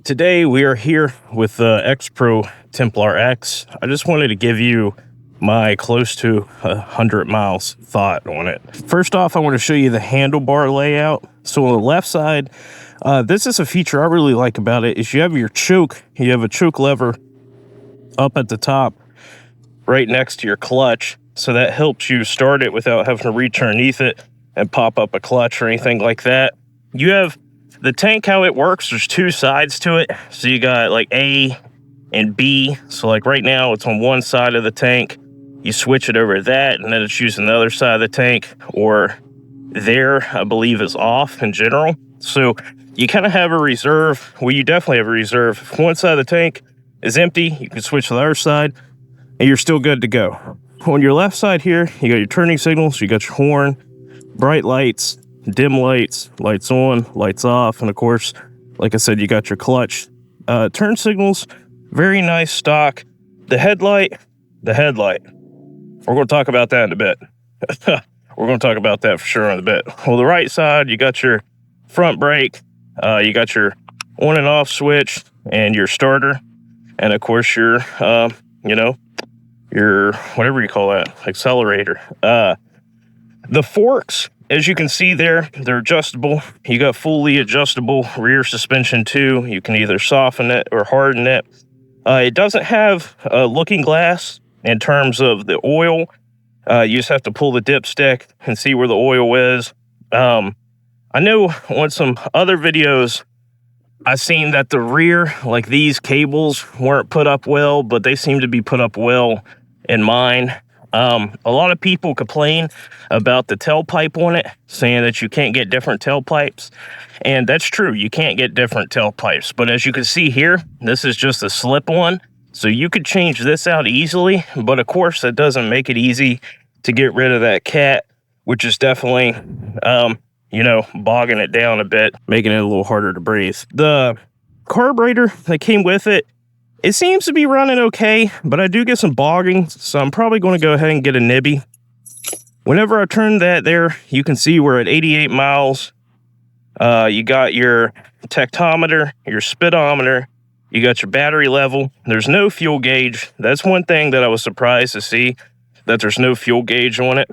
Today we are here with the XPro Templar X. I just wanted to give you my close to 100 miles thought on it. First off, I want to show you the handlebar layout. So on the left side, this is a feature I really like about it, is you have your choke. You have a choke lever up at the top, right next to your clutch. So that helps you start it without having to reach underneath it and pop up a clutch or anything like that. You have the tank, how it works, there's two sides to it. So you got like A and B. So like right now it's on one side of the tank. You switch it over to that, and then it's using the other side of the tank, or there, I believe, is off in general. So you kind of have a reserve. Well, you definitely have a reserve. If one side of the tank is empty, you can switch to the other side, and you're still good to go. On your left side here, you got your turning signals, you got your horn, bright lights, dim lights, lights on, lights off, and of course, like I said, you got your clutch. Turn signals, very nice stock. The headlight. We're going to talk about that in a bit. We're going to talk about that for sure in a bit. On the right side, you got your front brake, you got your on and off switch, and your starter, and of course your, your, whatever you call that, accelerator. The forks, as you can see there, they're adjustable. You got fully adjustable rear suspension too. You can either soften it or harden it. It doesn't have a looking glass in terms of the oil. You just have to pull the dipstick and see where the oil is. I know on some other videos, I've seen that the rear, like these cables, weren't put up well, but they seem to be put up well in mine. A lot of people complain about the tailpipe on it, saying that you can't get different tailpipes. And that's true, you can't get different tailpipes. But as you can see here, this is just a slip-on. So you could change this out easily. But of course, that doesn't make it easy to get rid of that cat, which is definitely, bogging it down a bit, making it a little harder to breathe. The carburetor that came with it, it seems to be running okay, but I do get some bogging, so I'm probably going to go ahead and get a nibby. Whenever I turn that there, you can see we're at 88 miles. You got your tactometer, your speedometer, you got your battery level. There's no fuel gauge. That's one thing that I was surprised to see, that there's no fuel gauge on it.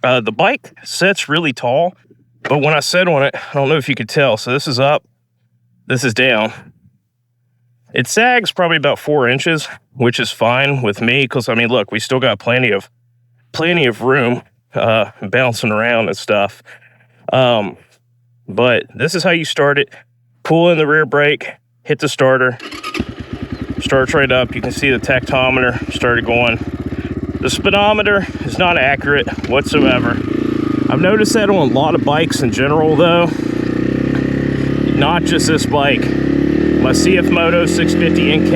The bike sits really tall, but when I sit on it, I don't know if you could tell. So this is up, this is down. It sags probably about 4 inches, which is fine with me, because I mean, look, we still got plenty of room bouncing around and stuff. But this is how you start it. Pull in the rear brake, hit the starter, starts right up. You can see the tactometer started going. The speedometer is not accurate whatsoever. I've noticed that on a lot of bikes in general, though, not just this bike. My CF Moto 650 NK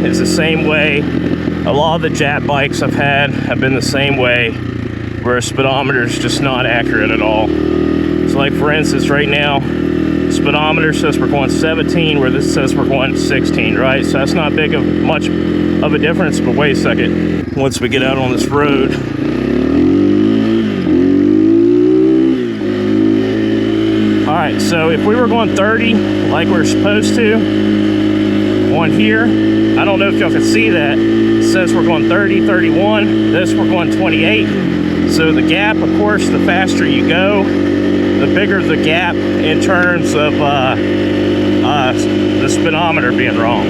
is the same way. A lot of the Jap bikes I've had have been the same way, where a speedometer is just not accurate at all. So like for instance, right now, the speedometer says we're going 17, where this says we're going 16, right? So that's not much of a difference, but wait a second. Once we get out on this road, all right, so if we were going 30 like we're supposed to on here, I don't know if y'all can see that. It says we're going 30, 31. This we're going 28. So the gap, of course, the faster you go, the bigger the gap in terms of the speedometer being wrong.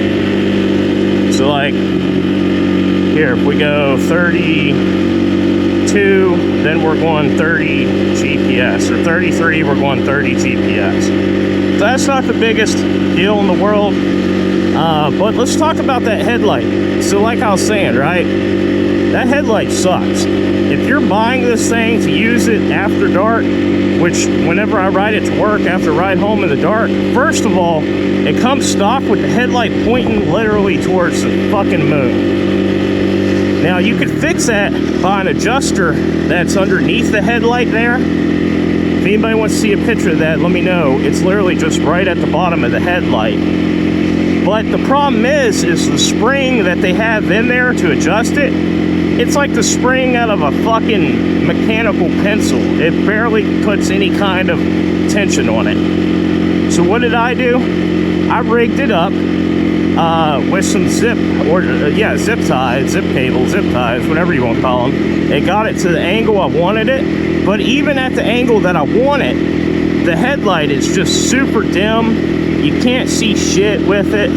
So like here, if we go 32, then we're going 30 GPS, or 33, we're going 30 GPS. So that's not the biggest deal in the world. But let's talk about that headlight. So like I was saying, right, that headlight sucks. If you're buying this thing to use it after dark, which whenever I ride it to work, after ride home in the dark, first of all, it comes stock with the headlight pointing literally towards the fucking moon. Now you could fix that by an adjuster that's underneath the headlight there. If anybody wants to see a picture of that, let me know. It's literally just right at the bottom of the headlight. But the problem is the spring that they have in there to adjust it, it's like the spring out of a fucking mechanical pencil. It barely puts any kind of tension on it. So what did I do? I rigged it up with some zip ties, whatever you want to call them. It got it to the angle I wanted it, but even at the angle that I want it, the headlight is just super dim. You can't see shit with it.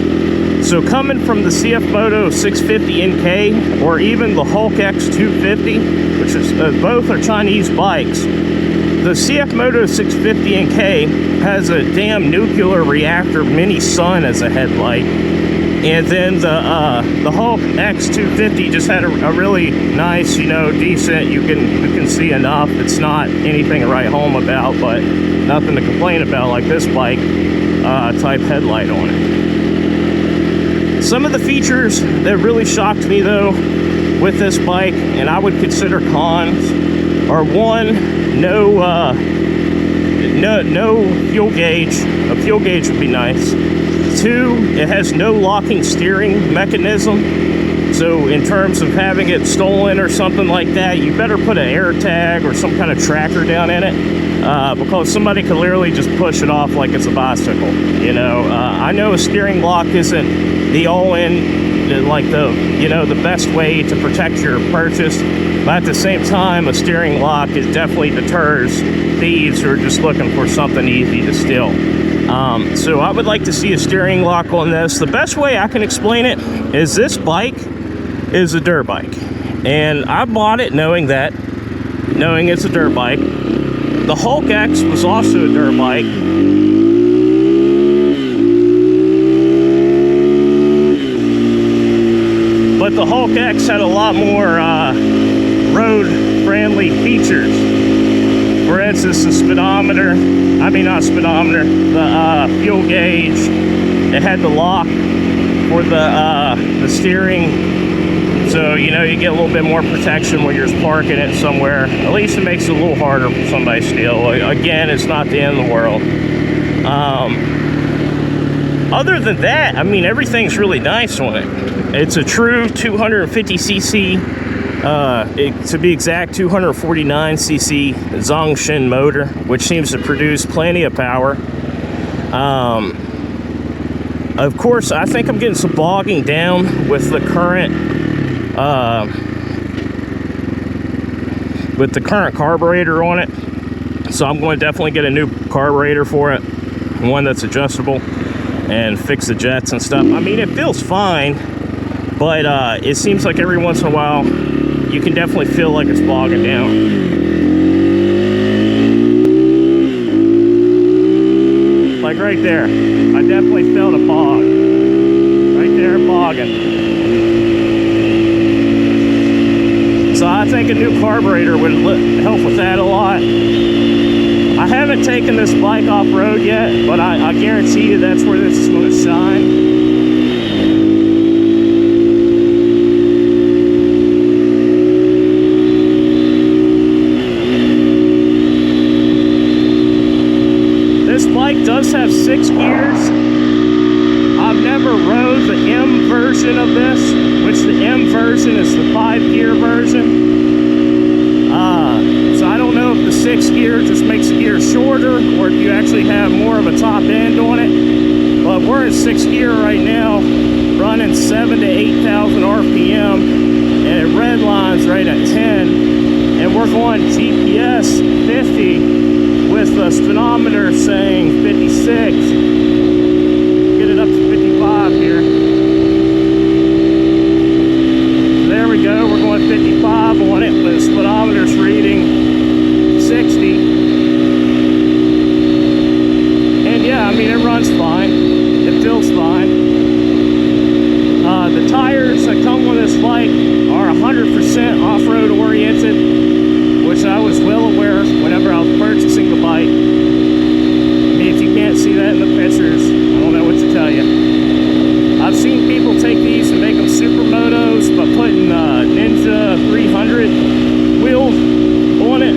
So coming from the CF Moto 650 NK or even the Hulk X250, which is both are Chinese bikes, the CF Moto 650 NK has a damn nuclear reactor mini sun as a headlight, and then the Hulk X250 just had a really nice, you know, decent. You can see enough. It's not anything to write home about, but nothing to complain about like this bike type headlight on it. Some of the features that really shocked me though with this bike, and I would consider cons, are one, no fuel gauge. A fuel gauge would be nice. Two, it has no locking steering mechanism. So in terms of having it stolen or something like that, you better put an air tag or some kind of tracker down in it, because somebody could literally just push it off like it's a bicycle. You know, I know a steering lock isn't the all-in, like the best way to protect your purchase, but at the same time, a steering lock definitely deters thieves who are just looking for something easy to steal. So I would like to see a steering lock on this. The best way I can explain it is this bike is a dirt bike, and I bought it knowing it's a dirt bike. The Hulk X was also a dirt bike, but the Hulk X had a lot more road-friendly features. For instance, the speedometer, the fuel gauge. It had the lock for the steering. So, you know, you get a little bit more protection when you're parking it somewhere. At least it makes it a little harder for somebody to steal. Again, it's not the end of the world. Other than that, I mean, everything's really nice on it. It's a true 250cc, to be exact, 249cc Zongshin motor, which seems to produce plenty of power. Of course, I think I'm getting some bogging down with the current carburetor on it. So I'm going to definitely get a new carburetor for it, one that's adjustable, and fix the jets and stuff. I mean, it feels fine, but it seems like every once in a while you can definitely feel like it's bogging down. Like right there, I definitely felt a bog. Right there, bogging. So I think a new carburetor would help with that a lot. I haven't taken this bike off-road yet, but I guarantee you that's where this is going to shine. This bike does have 6 gears. I've never rode the M version of this, which the M version is the 5-gear version. So I don't know if the 6 gear just makes the gear shorter, or if you actually have more of a top end on it. But we're in 6 gear right now, running 7,000 to 8,000 RPM, and it redlines right at 10. And we're going GPS 50 with the speedometer saying 56. Get it up to 55 here. There we go, we're going 55 on it, but the speedometer's reading 60. And yeah, I mean, it runs fine. It feels fine. The tires that come on this bike are 100% off-road oriented, which I was well aware whenever I was purchasing the bike. I mean, if you can't see that in the pictures, I don't know what to tell you. I've seen people take these and make them supermotos by putting Ninja 300 wheel on it.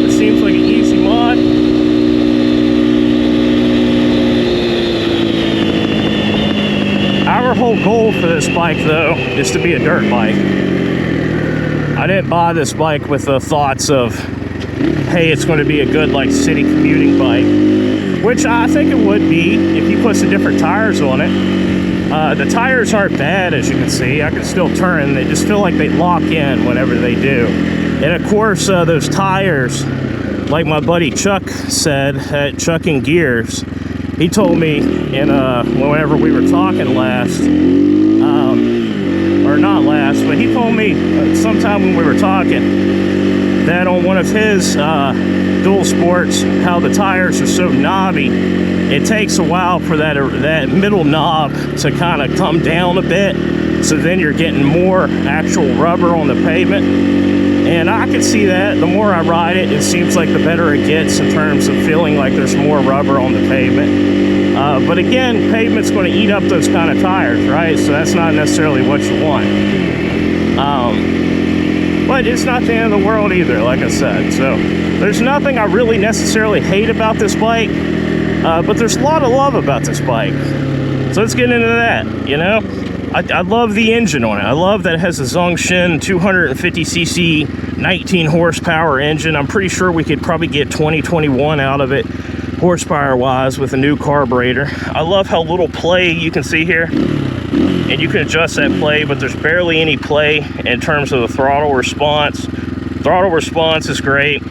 It seems like an easy mod. Our whole goal for this bike, though, is to be a dirt bike. I didn't buy this bike with the thoughts of, hey, it's going to be a good, like, city commuting bike. which I think it would be if you put some different tires on it. The tires aren't bad, as you can see. I can still turn. They just feel like they lock in whenever they do. And of course, those tires, like my buddy Chuck said at Chuck and Gears, he told me in whenever we were talking last, or not last, but he told me sometime when we were talking that on one of his dual sports, how the tires are so knobby, it takes a while for that middle knob to kind of come down a bit, so then you're getting more actual rubber on the pavement. And I can see that. The more I ride it, it seems like the better it gets in terms of feeling like there's more rubber on the pavement. But again, pavement's going to eat up those kind of tires, right? So that's not necessarily what you want. But it's not the end of the world either, like I said. So there's nothing I really necessarily hate about this bike, but there's a lot of love about this bike. So let's get into that, you know? I love the engine on it. I love that it has a Zongshin 250cc 19 horsepower engine. I'm pretty sure we could probably get 20-21 out of it horsepower wise with a new carburetor. I love how little play you can see here, and you can adjust that play, but there's barely any play in terms of the throttle response. Throttle response is great.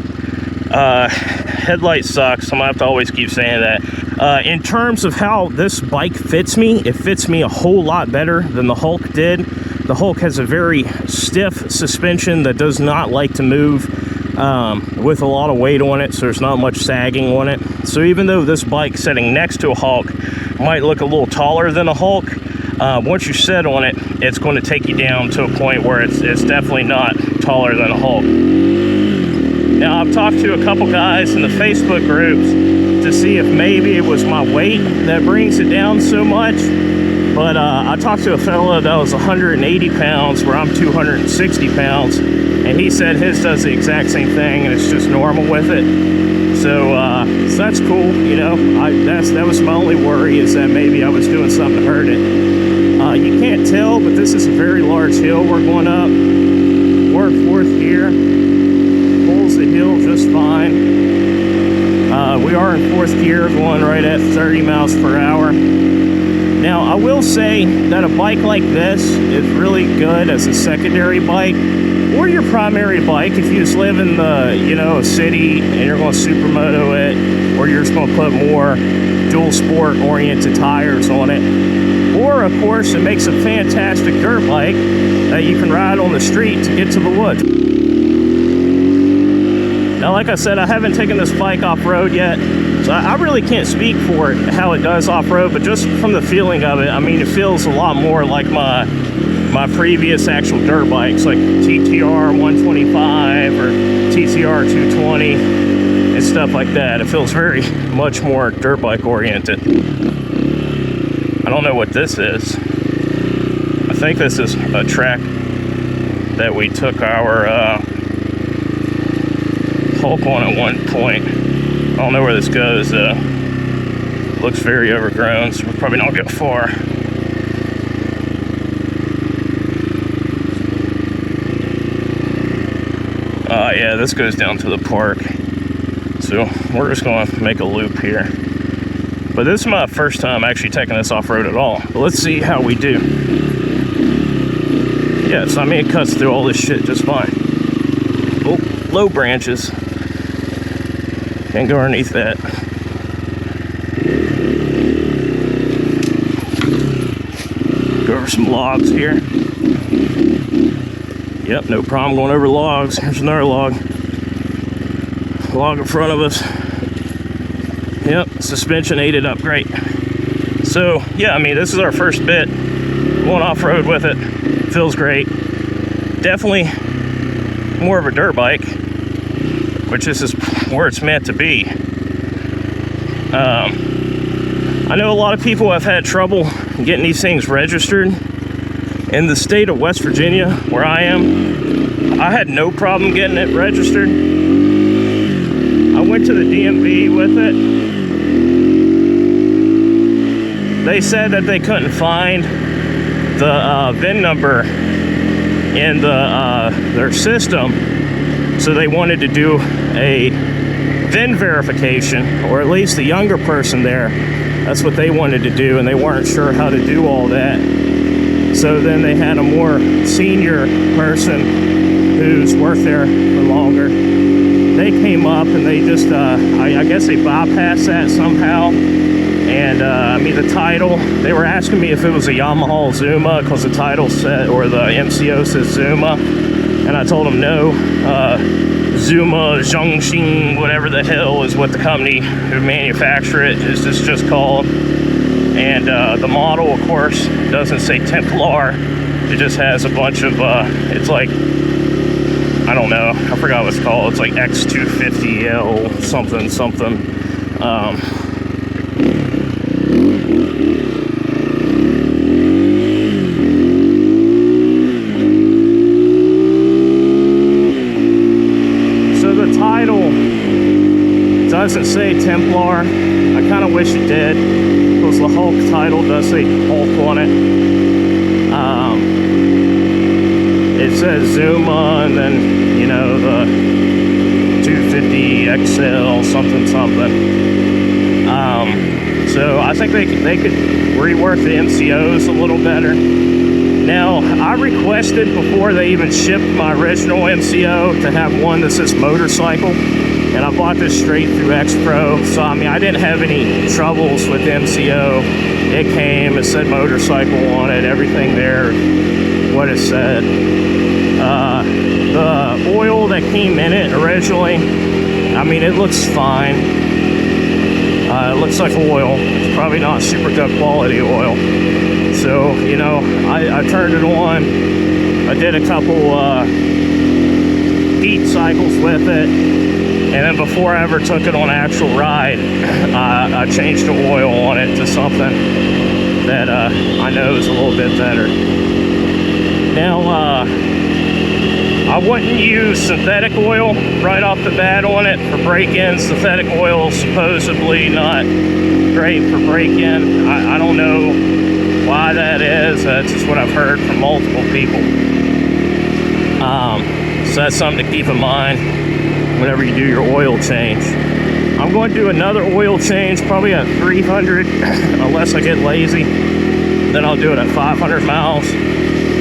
Headlight sucks. I'm gonna have to always keep saying that. In terms of how this bike fits me, it fits me a whole lot better than the Hulk did. The Hulk has a very stiff suspension that does not like to move with a lot of weight on it, so there's not much sagging on it. So even though this bike sitting next to a Hulk might look a little taller than a Hulk, once you sit on it, it's going to take you down to a point where it's definitely not taller than a Hulk. Now, I've talked to a couple guys in the Facebook groups to see if maybe it was my weight that brings it down so much. But I talked to a fella that was 180 pounds, where I'm 260 pounds, and he said his does the exact same thing, and it's just normal with it. So that's cool, you know. That was my only worry, is that maybe I was doing something to hurt it. You can't tell, but this is a very large hill we're going up. We're in fourth gear. Pulls the hill just fine. We are in fourth gear, going right at 30 miles per hour. Now, I will say that a bike like this is really good as a secondary bike, or your primary bike if you just live in the, you know, a city and you're going to supermoto it, or you're just going to put more dual sport oriented tires on it. Or, of course, it makes a fantastic dirt bike that you can ride on the street to get to the woods. Now, like I said, I haven't taken this bike off-road yet, so I really can't speak for it, how it does off-road, but just from the feeling of it, I mean, it feels a lot more like my previous actual dirt bikes, like TTR 125 or TTR 220 and stuff like that. It feels very much more dirt bike oriented. I don't know what this is. I think this is a track that we took our Hulk on at one point. I don't know where this goes though. Looks very overgrown, so we probably don't get far. Yeah, this goes down to the park. So we're just gonna make a loop here. But this is my first time actually taking this off-road at all. But let's see how we do. Yeah, so I mean, it cuts through all this shit just fine. Oh, low branches. Can't go underneath that. Go over some logs here. Yep, no problem going over logs. Here's another log. Log in front of us. Yep, suspension ate it up great. So, yeah, I mean, this is our first bit. Going off-road with it. Feels great. Definitely more of a dirt bike, which this is where it's meant to be. I know a lot of people have had trouble getting these things registered. In the state of West Virginia, where I am, I had no problem getting it registered. I went to the DMV with it. They said that they couldn't find the VIN number in their system, so they wanted to do a VIN verification, or at least the younger person there, that's what they wanted to do, and they weren't sure how to do all that. So then they had a more senior person who's worked there for longer. They came up and they just, I guess they bypassed that somehow. And I mean, the title, they were asking me if it was a Yamaha Zuma, because the title said, or the MCO says Zuma. And I told them no. Zuma Zhongxing, whatever the hell is what the company who manufacture it is just called. And the model, of course, doesn't say Templar. It just has a bunch of, it's like, I don't know, I forgot what it's called. It's like X250L something something. So the title doesn't say Templar. I kind of wish it did, because the Hulk title does say Hulk on it. It says Zuma, and then, you know, the 250 XL something something. So I think they could rework the MCOs a little better. Now, I requested before they even shipped my original MCO to have one that says motorcycle, and I bought this straight through XPro. So I mean, I didn't have any troubles with the MCO. It came, it said motorcycle on it, everything there, what it said. The oil that came in it originally, I mean, it looks fine. It looks like oil. It's probably not super good quality oil. So, you know, I turned it on. I did a couple heat cycles with it. And then before I ever took it on an actual ride, I changed the oil on it to something that I know is a little bit better. Now, I wouldn't use synthetic oil right off the bat on it for break-in. Synthetic oil is supposedly not great for break-in. I don't know why that is. That's just what I've heard from multiple people. So that's something to keep in mind whenever you do your oil change. I'm going to do another oil change, probably at 300, unless I get lazy. Then I'll do it at 500 miles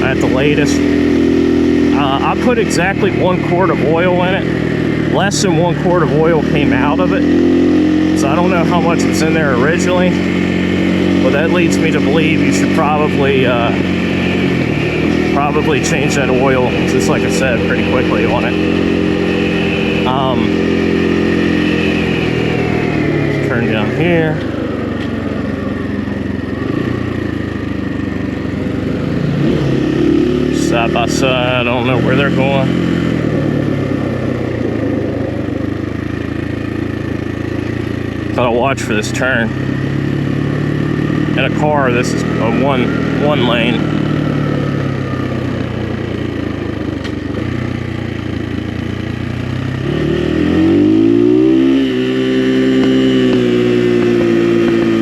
at the latest. I put exactly 1 quart of oil in it. Less than 1 quart of oil came out of it. So I don't know how much was in there originally. But that leads me to believe you should probably change that oil, just like I said, pretty quickly on it. Turn down here. Side by side, I don't know where they're going. Gotta watch for this turn. In a car, this is a one lane.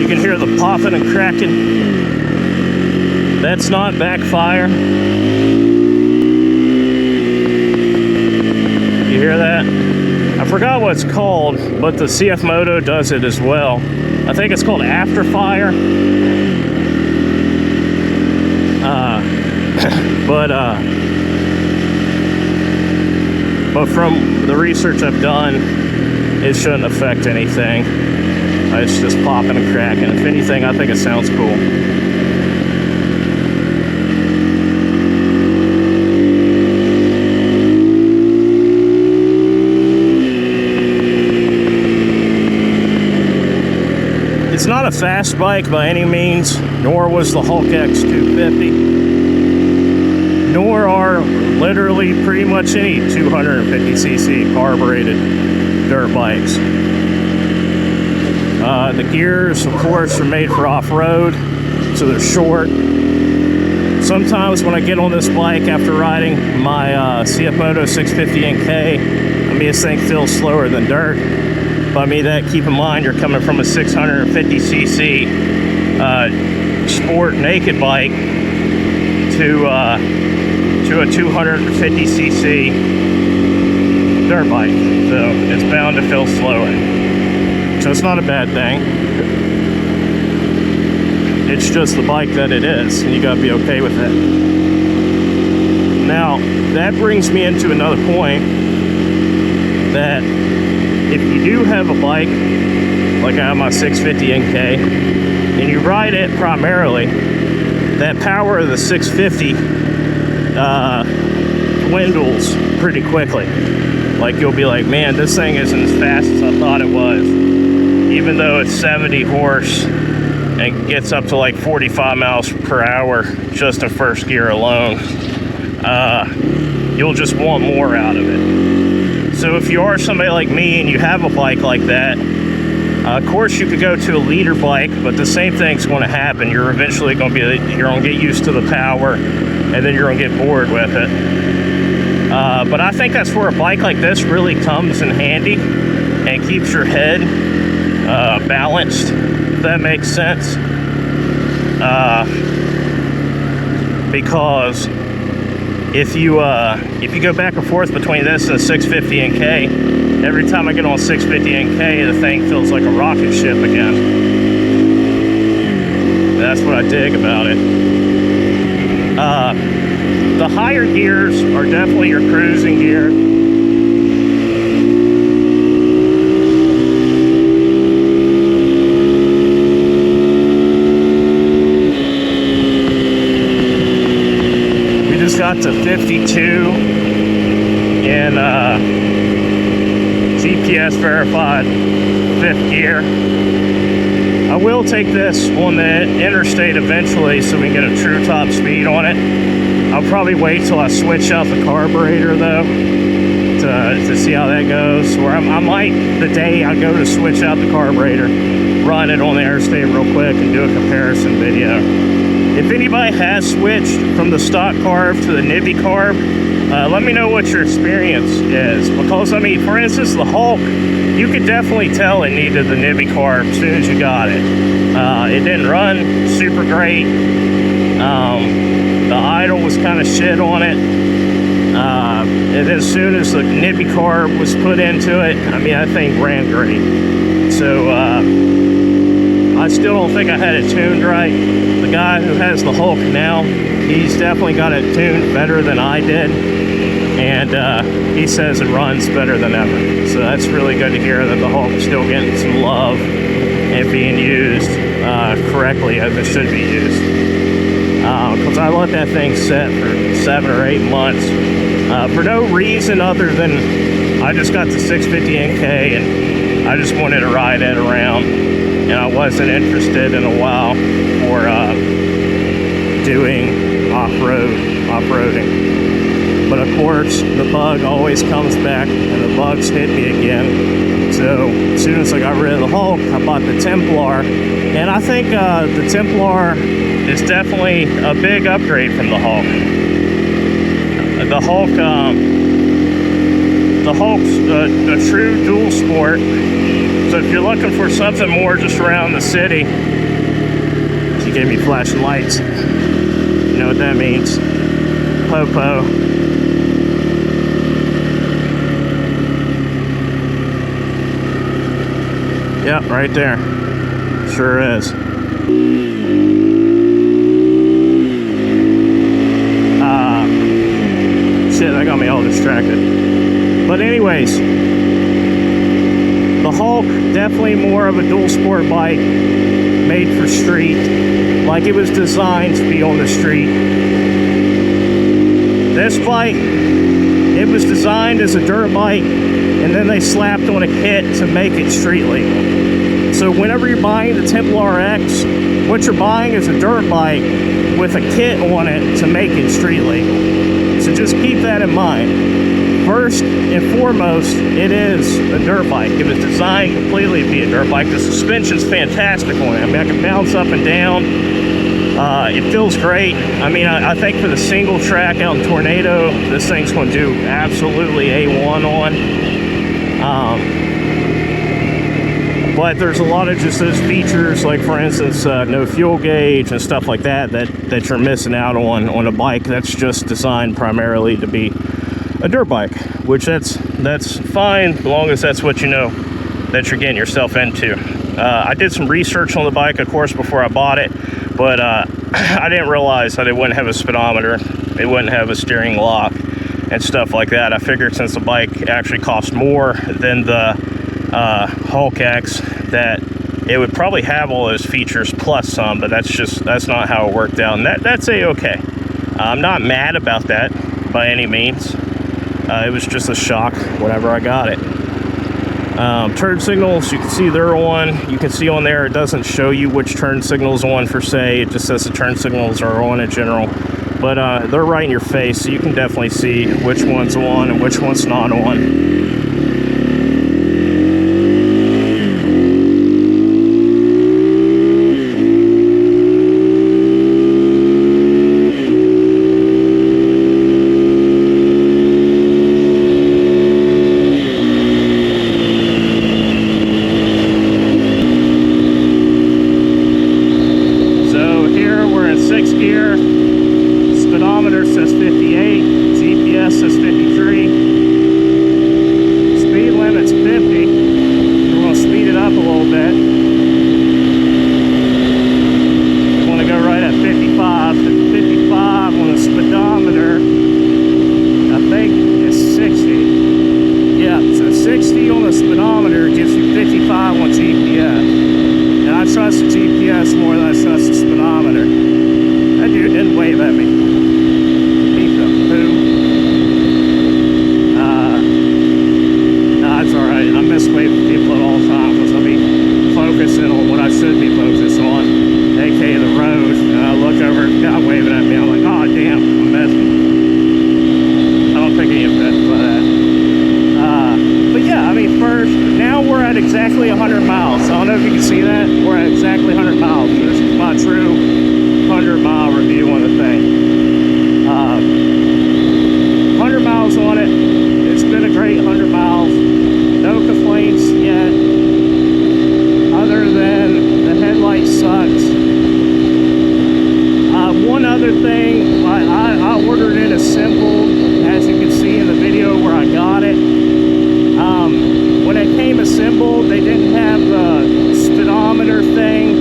You can hear the popping and cracking. That's not backfire. You hear that? I forgot what it's called, but the CF Moto does it as well. I think it's called afterfire. But from the research I've done, it shouldn't affect anything. It's just popping and cracking. If anything, I think it sounds cool. It's not a fast bike by any means, nor was the Hulk X250, nor are literally pretty much any 250cc carbureted dirt bikes. The gears, of course, are made for off-road, so they're short. Sometimes when I get on this bike after riding my CF Moto 650 NK, I mean, this thing feels slower than dirt. By me, that keep in mind, you're coming from a 650cc sport naked bike to a 250cc dirt bike, so it's bound to feel slower. So it's not a bad thing. It's just the bike that it is, and you gotta be okay with it. Now, that brings me into another point, that if you do have a bike, like I have my 650 NK, and you ride it primarily, that power of the 650 dwindles pretty quickly. Like, you'll be like, man, this thing isn't as fast as I thought it was. Even though it's 70 horse and gets up to like 45 miles per hour just in first gear alone, you'll just want more out of it. So if you are somebody like me and you have a bike like that, of course you could go to a leader bike, but the same thing's going to happen. You're eventually going to get used to the power, and then you're going to get bored with it. But I think that's where a bike like this really comes in handy and keeps your head balanced, if that makes sense. Because if you go back and forth between this and the 650 NK, every time I get on 650 NK, the thing feels like a rocket ship again. That's what I dig about it. The higher gears are definitely your cruising gear. We just got to 52 in GPS verified 5th gear. I will take this on the interstate eventually so we can get a true top speed on it. I'll probably wait till I switch out the carburetor though to see how that goes. Or I might, the day I go to switch out the carburetor, run it on the interstate real quick and do a comparison video. If anybody has switched from the stock carb to the Nibby carb, let me know what your experience is. Because, I mean, for instance, the Hulk, you could definitely tell it needed the Nibby carb as soon as you got it. It didn't run super great. The idle was kind of shit on it. And as soon as the Nibby carb was put into it, I mean, that thing ran great. So, I still don't think I had it tuned right. The guy who has the Hulk now, he's definitely got it tuned better than I did. And he says it runs better than ever. So that's really good to hear that the Hulk is still getting some love and being used correctly as it should be used. Because I let that thing sit for 7 or 8 months for no reason other than I just got the 650 NK and I just wanted to ride it around, and I wasn't interested in a while for doing off-roading. But of course, the bug always comes back, and the bugs hit me again. So as soon as I got rid of the Hulk, I bought the Templar, and I think the Templar is definitely a big upgrade from the Hulk. The Hulk's a true dual sport. So if you're looking for something more just around the city, she gave me flashing lights. You know what that means? Popo. Yep, right there. Sure is. Shit, that got me all distracted. But anyways, the Hulk, definitely more of a dual sport bike, made for street, like it was designed to be on the street. This bike, it was designed as a dirt bike, and then they slapped on a kit to make it street legal. So whenever you're buying the Templar X, what you're buying is a dirt bike with a kit on it to make it street legal. So just keep that in mind. First and foremost, it is a dirt bike. It was designed completely to be a dirt bike. The suspension's fantastic on it. I mean, I can bounce up and down. It feels great. I mean, I think for the single track out in Tornado, this thing's going to do absolutely A1 on. But there's a lot of just those features, like for instance, no fuel gauge and stuff like that you're missing out on a bike that's just designed primarily to be a dirt bike, which that's fine as long as that's what you know that you're getting yourself into. I did some research on the bike, of course, before I bought it, but I didn't realize that it wouldn't have a speedometer, it wouldn't have a steering lock and stuff like that. I figured since the bike actually cost more than the Hulk X, that it would probably have all those features plus some, but that's not how it worked out, and that's a-okay. I'm not mad about that by any means. It was just a shock whenever I got it. Turn signals, you can see they're on. You can see on there, it doesn't show you which turn signals on per se. It just says the turn signals are on in general. But they're right in your face, so you can definitely see which one's on and which one's not on. Exactly 100 miles. I don't know if you can see that. We're at exactly 100 miles. This is my true 100-mile review on the thing. 100 miles on it. It's been a great 100 miles. No complaints yet, other than the headlight sucks. One other thing, I ordered it assembled, as you can see in the video where I got it. When it came assembled, they didn't have the speedometer thing.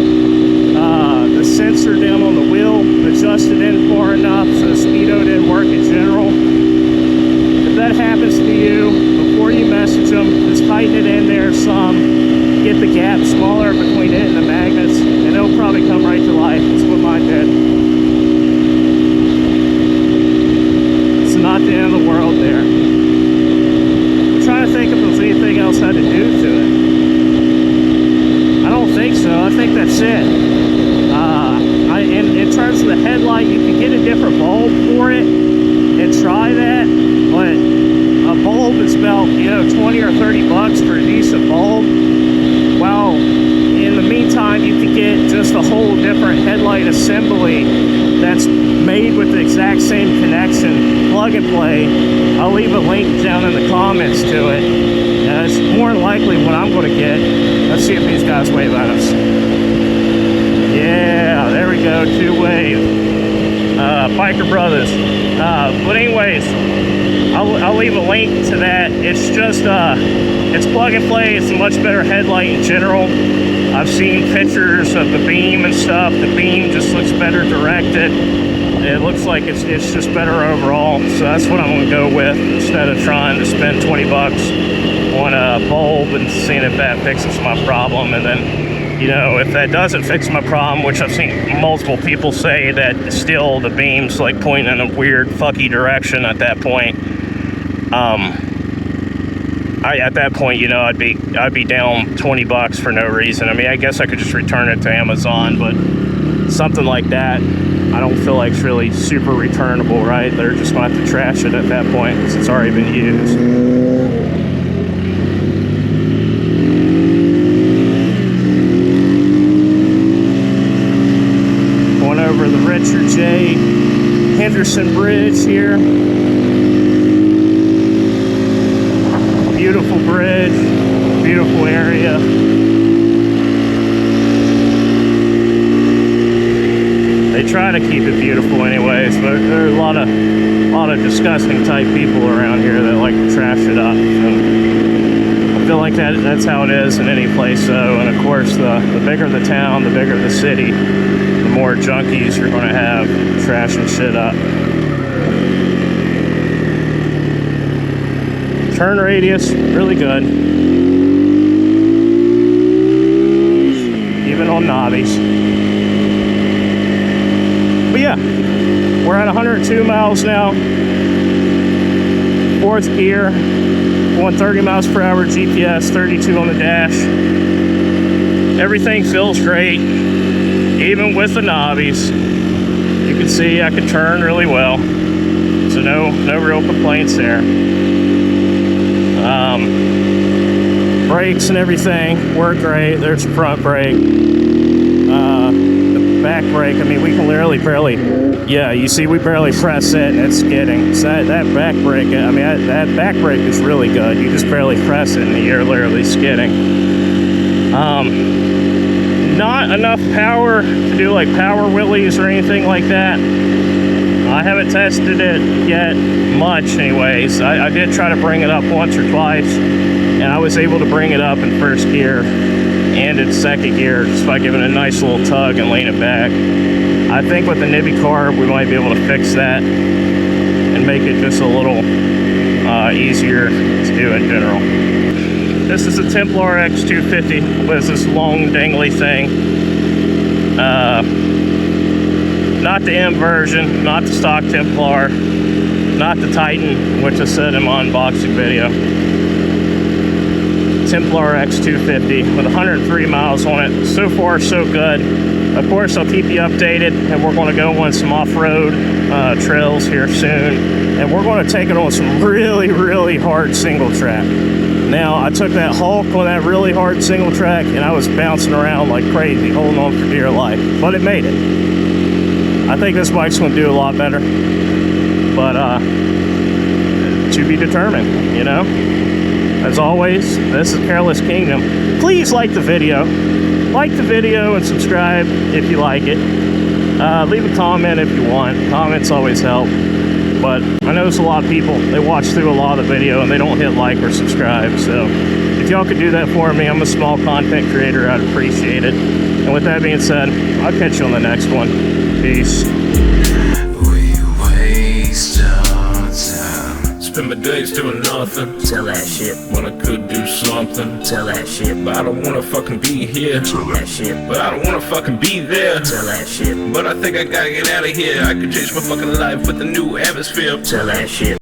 The sensor down on the wheel adjusted in far enough so the speedo didn't work in general. If that happens to you, before you message them, just tighten it in there some, get the gap smaller between it and the magnets, and it'll probably come right to life. That's what mine did. It's not the end of the world there. Trying to think if there's anything else I had to do to it. I don't think so. I think that's it. In terms of the headlight, you can get a different bulb for it and try that, but a bulb is about 20 or 30 bucks for a decent bulb. Well, in the meantime, you can get just a whole different headlight assembly that's made with the exact same connection, plug and play. I'll leave a link down in the comments to it. It's more than likely what I'm going to get. Let's see if these guys wave at us. Yeah, there we go, two-wave. Biker Brothers. But anyways, I'll leave a link to that. It's just, it's plug and play. It's a much better headlight in general. I've seen pictures of the beam and stuff. The beam just looks better directed. It looks like it's just better overall. So that's what I'm gonna go with instead of trying to spend 20 bucks on a bulb and seeing if that fixes my problem. And then, if that doesn't fix my problem, which I've seen multiple people say that still the beam's like pointing in a weird fucky direction at that point. At that point, I'd be down 20 bucks for no reason. I mean, I guess I could just return it to Amazon, but something like that, I don't feel like it's really super returnable, right? They're just gonna have to trash it at that point because it's already been used. Going over the Richard J. Henderson Bridge here. Beautiful bridge, beautiful area. They try to keep it beautiful anyways, but there are a lot of disgusting type people around here that like to trash it up. And I feel like that's how it is in any place though. And of course, the bigger the town, the bigger the city, the more junkies you're going to have trashing shit up. Turn radius, really good. Even on knobbies. But yeah, we're at 102 miles now. 4th gear, going 30 miles per hour GPS, 32 on the dash. Everything feels great, even with the knobbies. You can see I can turn really well, so no real complaints there. Brakes and everything work great. There's a front brake. The back brake, I mean, we can literally barely, yeah, you see we barely press it and it's skidding. So that back brake, I mean, that back brake is really good. You just barely press it and you're literally skidding. Not enough power to do like power wheelies or anything like that. I haven't tested it yet much anyways. I did try to bring it up once or twice, and I was able to bring it up in 1st gear and in 2nd gear just by giving it a nice little tug and laying it back. I think with the Nibby carb we might be able to fix that and make it just a little easier to do in general. This is a Templar X250 with this long dangly thing. Not the M version, not the stock Templar, not the Titan, which I said in my unboxing video. Templar X250 with 103 miles on it. So far, so good. Of course, I'll keep you updated, and we're going to go on some off-road trails here soon. And we're going to take it on some really, really hard single track. Now, I took that Hulk on that really hard single track, and I was bouncing around like crazy, holding on for dear life. But it made it. I think this bike's going to do a lot better, but to be determined, you know. As always, this is Careless Kingdom. Please like the video and subscribe if you like it. Leave a comment if you want. Comments always help, but I know there's a lot of people, they watch through a lot of the video and they don't hit like or subscribe, so if y'all could do that for me, I'm a small content creator, I'd appreciate it. And with that being said, I'll catch you on the next one. Peace. We waste our time. Spend my days doing nothing. Tell that shit. When I could do something. Tell that shit. But I don't wanna fucking be here. Tell that shit. But I don't wanna fucking be there. Tell that shit. But I think I gotta get out of here. I could change my fucking life with a new atmosphere. Tell that shit.